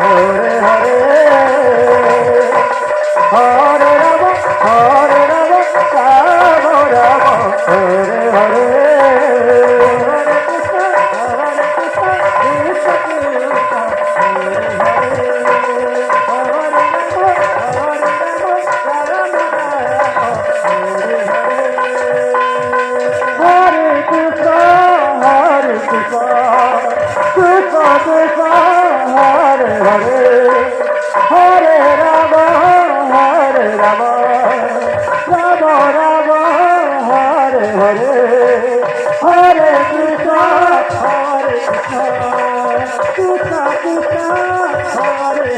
Hare Hare Hare Rama Hare Rama Rama Rama Hare Hare Hare Krishna Krishna Krishna Hare Hare Hare Rama Rama Hare Krishna Hare Krishna Krishna Krishna Hare Hare Hare Rama Hare Rama Rama Rama Hare Hare Hare Krishna Krishna Krishna Hare Hare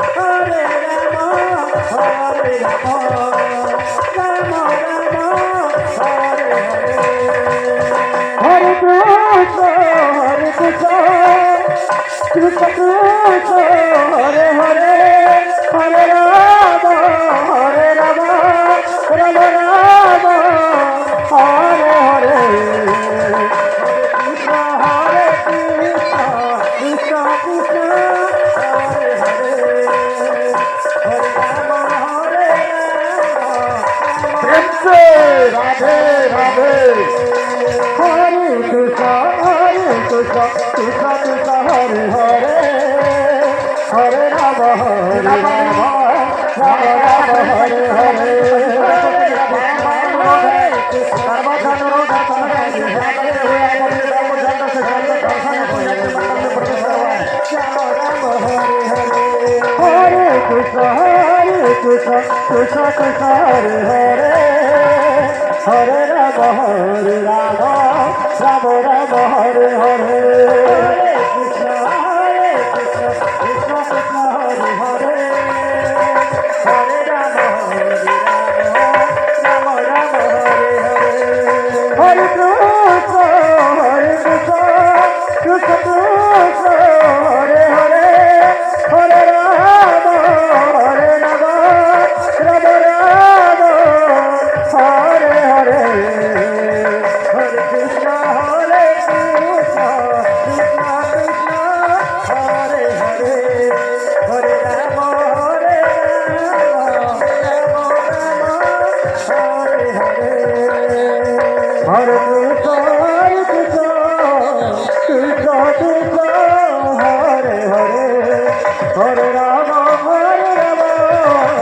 Hare Rama Hare Rama Rama Rama Hare Hare Hare Krishna Krishna Krishna Hare Hare Hare Rama Hare Rama Rama Rama Hare Hare Krishna Hare Krishna Krishna Krishna Hare Hare Hare Rama Hare Rama Radhe Radhe Hare Krishna Krishna Krishna Hare Hare Hare Rama Hare Rama Rama Rama Hare Hare Hare Krishna Krishna Krishna Hare Hare Hare Rama Hare Rama Rama Rama Hare Hare Krishna Krishna Krishna Hare Hare Hare Rama Hare Rama Rama Rama Hare Hare Hare Krishna Krishna Krishna Hare Hare Hare Rama Hare Rama Rama Rama Hare Hare Hare Krishna Krishna Krishna Krishna Hare Hare Hare Rama Hare Rama Rama Hare Hare Hare Krishna Krishna Krishna Hare Hare Hare Rama Hare Rama Rama Rama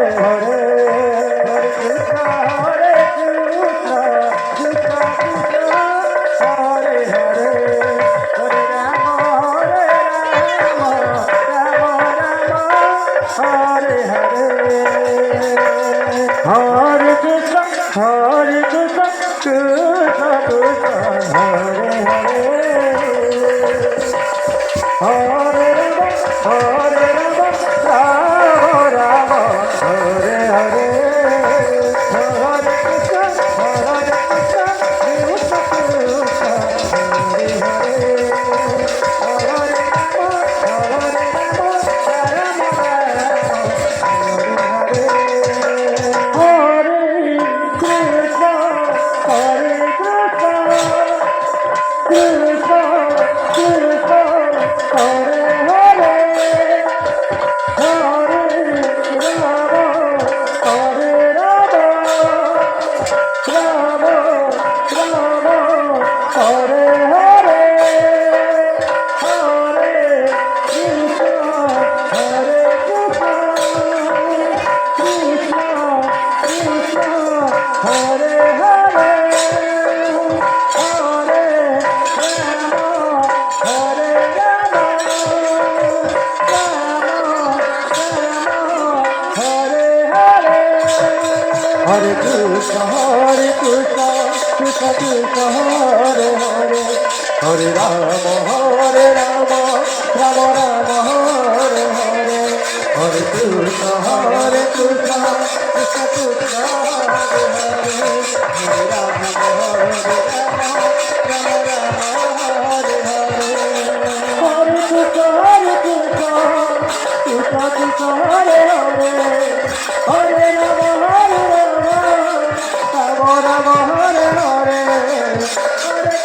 Hare Hare Hare Krishna Krishna Krishna Hare Hare Hare Rama Hare Rama Rama Rama Hare Hare Hare Krishna Krishna Krishna Hare Hare Hare Rama Rama Rama Hare Hare Hare Krishna Krishna Krishna Hare Hare Hare Rama Rama Hare Krishna Krishna Krishna Hare Hare Hare Rama Hare Rama Rama Rama Hare Hare Hare Krishna Krishna Krishna Hare Hare Hare Rama Hare Rama Hare Krishna Krishna Krishna Hare Hare Hare Rama Hare Rama Rama Rama Hare Hare Hare Krishna Krishna Krishna Hare Hare